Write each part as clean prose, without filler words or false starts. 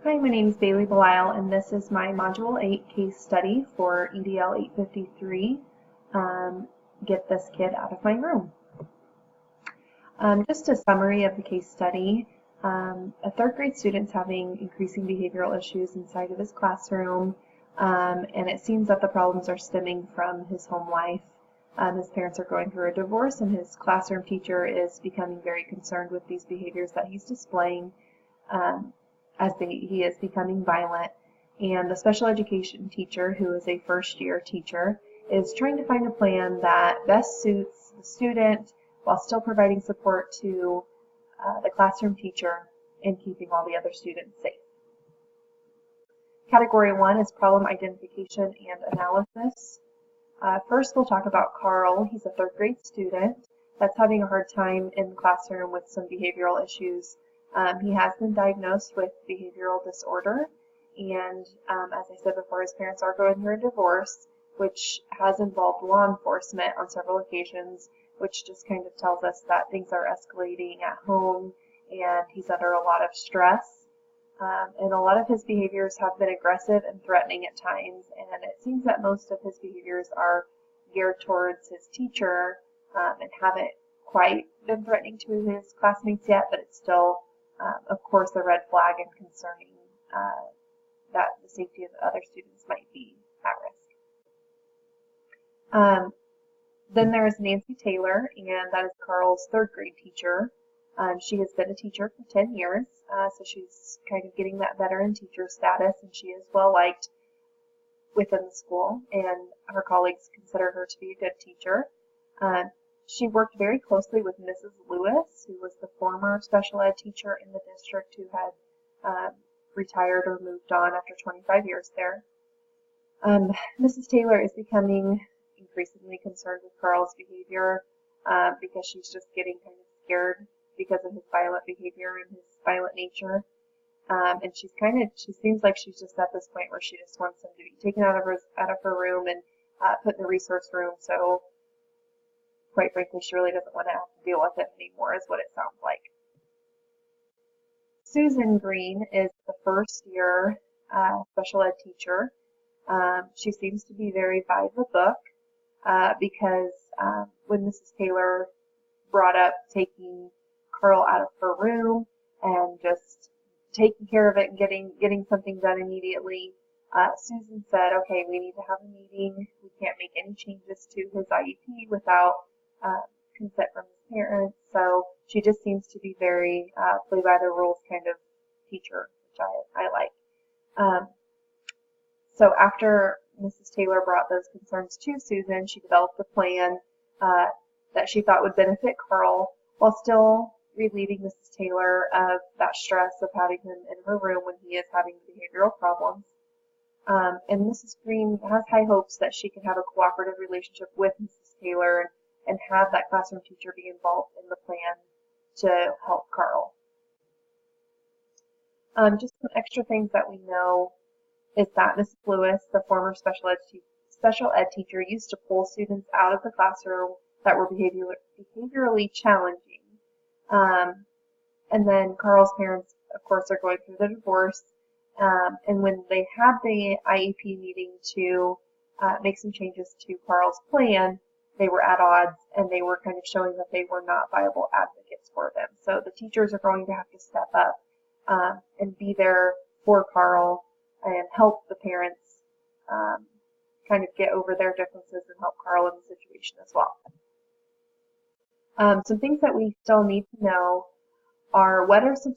Hi, my name is Belisle, and this is my Module 8 case study for EDL 853, Get This Kid Out of My Room. Just a summary of the case study. A third grade student's having increasing behavioral issues inside of his classroom, and it seems that the problems are stemming from his home life. His parents are going through a divorce, and his classroom teacher is becoming very concerned with these behaviors that he's displaying. He is becoming violent, and the special education teacher, who is a first-year teacher, is trying to find a plan that best suits the student while still providing support to the classroom teacher and keeping all the other students safe. Category 1 is problem identification and analysis. First, we'll talk about Carl. He's a third grade student that's having a hard time in the classroom with some behavioral issues. He has been diagnosed with behavioral disorder, and as I said before, his parents are going through a divorce, which has involved law enforcement on several occasions, which just kind of tells us that things are escalating at home, and he's under a lot of stress. And a lot of his behaviors have been aggressive and threatening at times, and it seems that most of his behaviors are geared towards his teacher and haven't quite been threatening to his classmates yet, but it's still of course, a red flag and concerning that the safety of other students might be at risk. Then there is Nancy Taylor, and that is Carl's third grade teacher. She has been a teacher for 10 years, so she's kind of getting that veteran teacher status, and she is well liked within the school, and her colleagues consider her to be a good teacher. She worked very closely with Mrs. Lewis, who was the former special ed teacher in the district who had retired or moved on after 25 years there. Mrs. Taylor is becoming increasingly concerned with Carl's behavior because she's just getting kind of scared because of his violent behavior and his violent nature. And she seems like she's just at this point where she just wants him to be taken out of her room and put in the resource room. So quite frankly, she really doesn't want to have to deal with it anymore, is what it sounds like. Susan Green is the first-year special ed teacher. She seems to be very by the book because when Mrs. Taylor brought up taking Carl out of her room and just taking care of it and getting something done immediately, Susan said, okay, we need to have a meeting. We can't make any changes to his IEP without consent from his parents, so she just seems to be very play by the rules kind of teacher, which I like. So after Mrs. Taylor brought those concerns to Susan, she developed a plan that she thought would benefit Carl while still relieving Mrs. Taylor of that stress of having him in her room when he is having behavioral problems. And Mrs. Green has high hopes that she can have a cooperative relationship with Mrs. Taylor and have that classroom teacher be involved in the plan to help Carl. Just some extra things that we know is that Mrs. Lewis, the former special ed teacher, used to pull students out of the classroom that were behaviorally challenging. And then Carl's parents, of course, are going through the divorce. And when they had the IEP meeting to make some changes to Carl's plan, they were at odds, and they were kind of showing that they were not viable advocates for them. So the teachers are going to have to step up and be there for Carl and help the parents kind of get over their differences and help Carl in the situation as well. Some things that we still need to know are what are some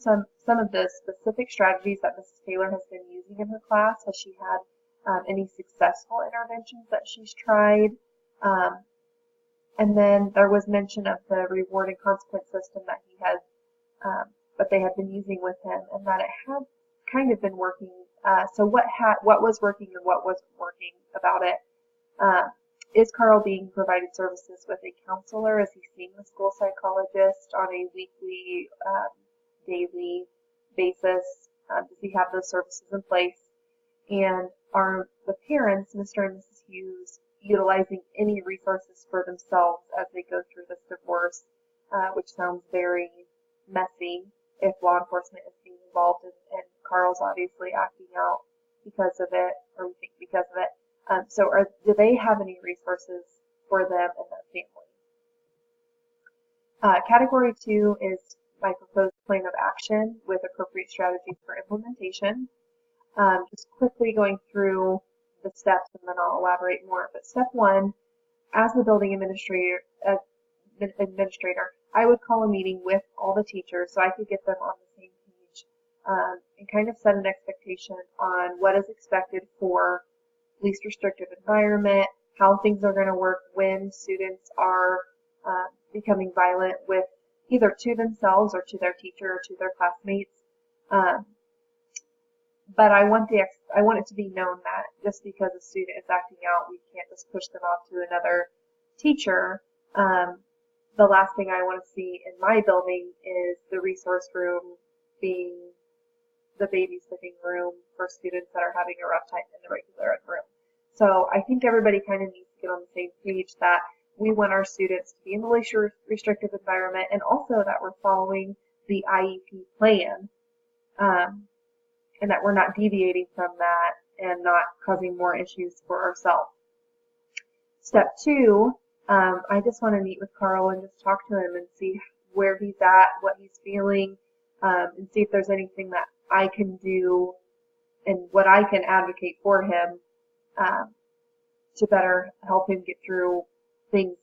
of the specific strategies that Mrs. Taylor has been using in her class. Has she had any successful interventions that she's tried? And then there was mention of the reward and consequence system that they had been using with him, and that it had kind of been working. So what was working and what wasn't working about it? Is Carl being provided services with a counselor? Is he seeing the school psychologist on a weekly, daily basis? Does he have those services in place? And are the parents, Mr. and Mrs. Hughes, utilizing any resources for themselves as they go through this divorce, which sounds very messy if law enforcement is being involved and Carl's obviously acting out because of it, or we think because of it. So do they have any resources for them and their family? Category 2 is my proposed plan of action with appropriate strategies for implementation. Just quickly going through the steps and then I'll elaborate more. But step 1, as the building administrator, I would call a meeting with all the teachers so I could get them on the same page and kind of set an expectation on what is expected for least restrictive environment, how things are going to work when students are becoming violent with either to themselves or to their teacher or to their classmates. But I want it to be known that just because a student is acting out, we can't just push them off to another teacher. The last thing I want to see in my building is the resource room being the babysitting room for students that are having a rough time in the regular ed room. So I think everybody kind of needs to get on the same page that we want our students to be in the least restrictive environment and also that we're following the IEP plan and that we're not deviating from that and not causing more issues for ourselves. Step 2, I just want to meet with Carl and just talk to him and see where he's at, what he's feeling, and see if there's anything that I can do and what I can advocate for him to better help him get through things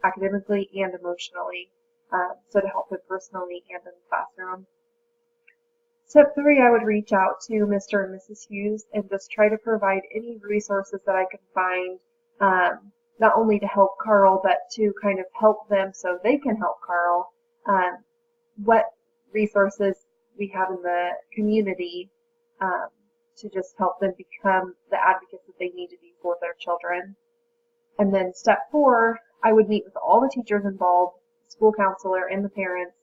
academically and emotionally, so to help him personally and in the classroom. Step 3, I would reach out to Mr. and Mrs. Hughes and just try to provide any resources that I can find, not only to help Carl, but to kind of help them so they can help Carl. What resources we have in the community to just help them become the advocates that they need to be for their children. And then step 4, I would meet with all the teachers involved, the school counselor and the parents,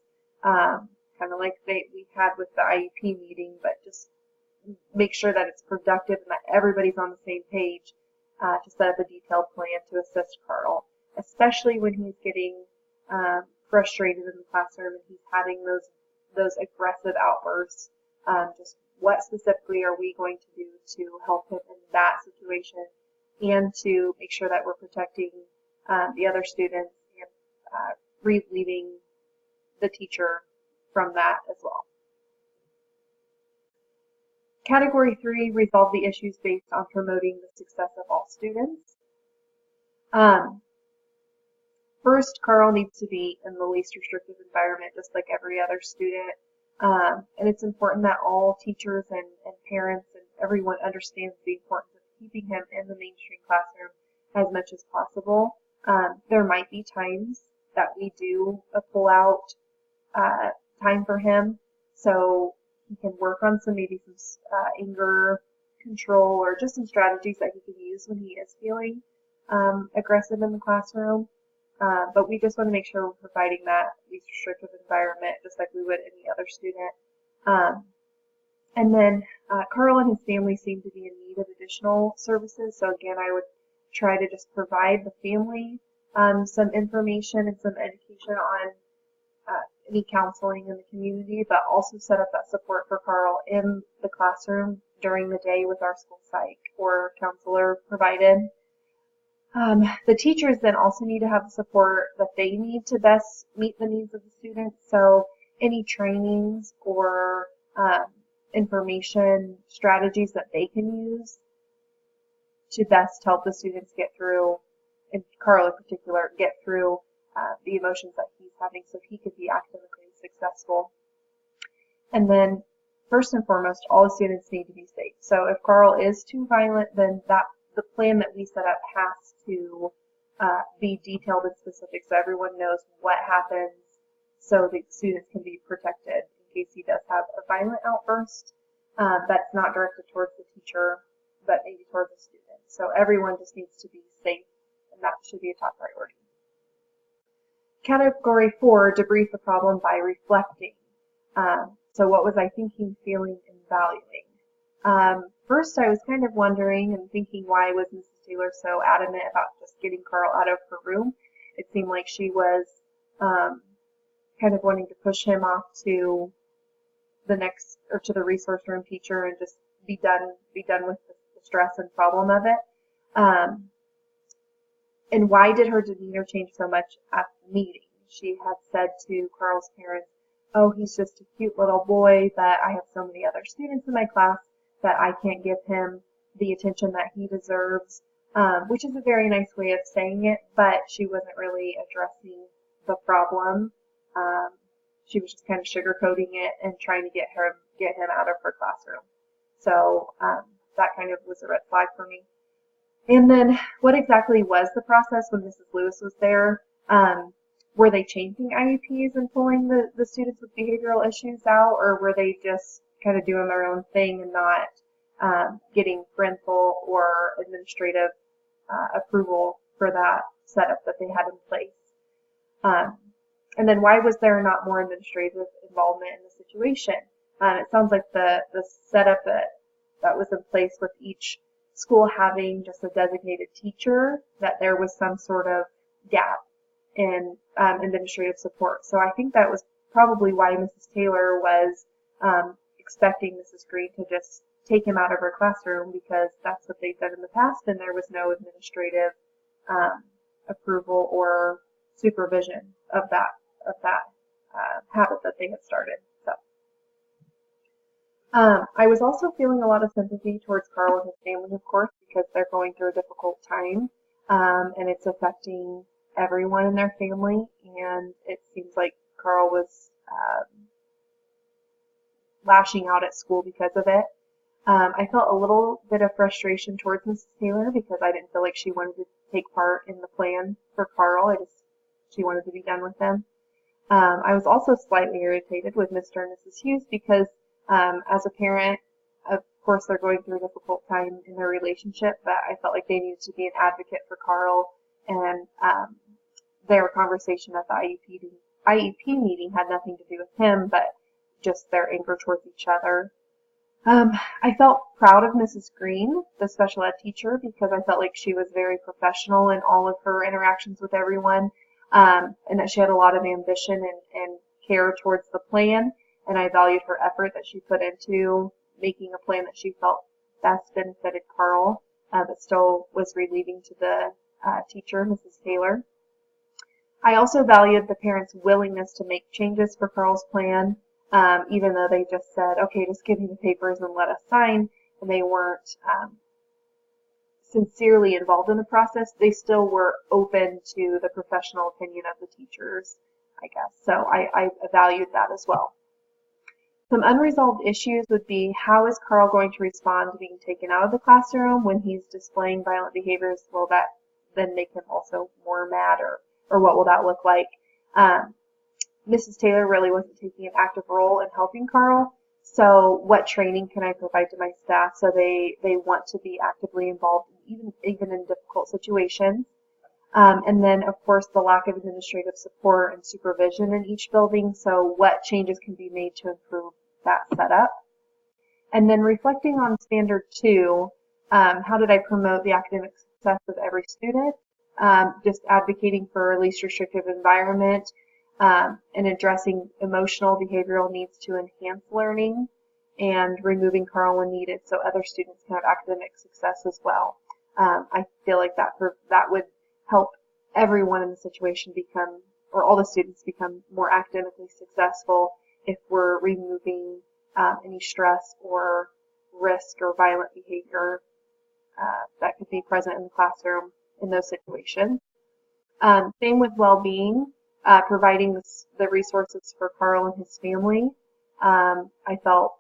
kind of like we had with the IEP meeting, but just make sure that it's productive and that everybody's on the same page to set up a detailed plan to assist Carl, especially when he's getting frustrated in the classroom and he's having those aggressive outbursts. Just what specifically are we going to do to help him in that situation and to make sure that we're protecting the other students and relieving the teacher from that as well. Category 3, resolve the issues based on promoting the success of all students. First, Carl needs to be in the least restrictive environment just like every other student. And it's important that all teachers and parents and everyone understands the importance of keeping him in the mainstream classroom as much as possible. There might be times that we do a pull-out time for him, so he can work on maybe some anger control or just some strategies that he can use when he is feeling aggressive in the classroom. But we just want to make sure we're providing that least restrictive environment just like we would any other student. And then Carl and his family seem to be in need of additional services. So again, I would try to just provide the family some information and some education on any counseling in the community, but also set up that support for Carl in the classroom during the day with our school psych or counselor provided. The teachers then also need to have the support that they need to best meet the needs of the students. So any trainings or information strategies that they can use to best help the students get through, and Carl in particular, get through the emotions that he's having so he could be academically successful. And then first and foremost, all the students need to be safe. So if Carl is too violent, then the plan that we set up has to be detailed and specific so everyone knows what happens so the students can be protected in case he does have a violent outburst that's not directed towards the teacher but maybe towards the student. So everyone just needs to be safe, and that should be a top priority. Category 4, debrief the problem by reflecting. So what was I thinking, feeling, and valuing? First, I was kind of wondering and thinking why was Mrs. Taylor so adamant about just getting Carl out of her room. It seemed like she was kind of wanting to push him off to to the resource room teacher and just be done with the stress and problem of it. And why did her demeanor change so much at the meeting? She had said to Carl's parents, "Oh, he's just a cute little boy, but I have so many other students in my class that I can't give him the attention that he deserves," which is a very nice way of saying it, but she wasn't really addressing the problem. She was just kind of sugarcoating it and trying to get him out of her classroom. So that kind of was a red flag for me. And then what exactly was the process when Mrs. Lewis was there? Were they changing IEPs and pulling the students with behavioral issues out, or were they just kind of doing their own thing and not getting parental or administrative approval for that setup that they had in place? And then why was there not more administrative involvement in the situation? It sounds like the setup that was in place with each school having just a designated teacher, that there was some sort of gap in administrative support. So I think that was probably why Mrs. Taylor was expecting Mrs. Green to just take him out of her classroom, because that's what they'd done in the past, and there was no administrative approval or supervision of that habit that they had started. So I was also feeling a lot of sympathy towards Carl and his family, of course, because they're going through a difficult time, and it's affecting everyone in their family, and it seems like Carl was lashing out at school because of it. I felt a little bit of frustration towards Mrs. Taylor because I didn't feel like she wanted to take part in the plan for Carl. She wanted to be done with them. I was also slightly irritated with Mr. and Mrs. Hughes because as a parent, of course, they're going through a difficult time in their relationship, but I felt like they needed to be an advocate for Carl, and their conversation at the IEP meeting had nothing to do with him, but just their anger towards each other. I felt proud of Mrs. Green, the special ed teacher, because I felt like she was very professional in all of her interactions with everyone, and that she had a lot of ambition and care towards the plan, and I valued her effort that she put into making a plan that she felt best benefited Carl, but still was relieving to the teacher, Mrs. Taylor. I also valued the parents' willingness to make changes for Carl's plan, even though they just said, "Okay, just give me the papers and let us sign," and they weren't sincerely involved in the process. They still were open to the professional opinion of the teachers, I guess. So I valued that as well. Some unresolved issues would be, how is Carl going to respond to being taken out of the classroom when he's displaying violent behaviors? Will that then make him also more mad, or what will that look like? Mrs. Taylor really wasn't taking an active role in helping Carl, so what training can I provide to my staff so they want to be actively involved even in difficult situations? And then, of course, the lack of administrative support and supervision in each building, so what changes can be made to improve that setup? And then reflecting on Standard 2, how did I promote the academic success of every student? Just advocating for a least restrictive environment, and addressing emotional behavioral needs to enhance learning, and removing Carl when needed so other students can have academic success as well. I feel like that would help everyone in the situation become, or all the students become, more academically successful if we're removing any stress or risk or violent behavior that could be present in the classroom in those situations. Same with well-being, providing the resources for Carl and his family, I felt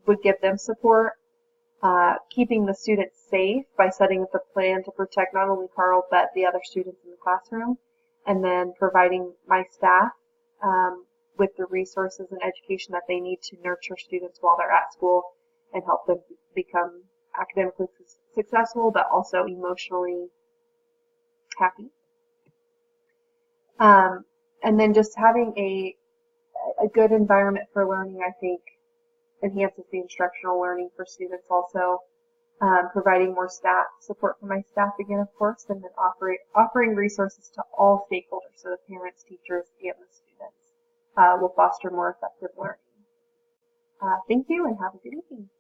would give them support. Keeping the students safe by setting up a plan to protect not only Carl but the other students in the classroom, and then providing my staff with the resources and education that they need to nurture students while they're at school and help them become academically successful but also emotionally happy. And then just having a good environment for learning, I think, enhances the instructional learning for students also. Providing more staff support for my staff again, of course, and then offering resources to all stakeholders, so the parents, teachers, and the students, will foster more effective learning. Thank you and have a good evening.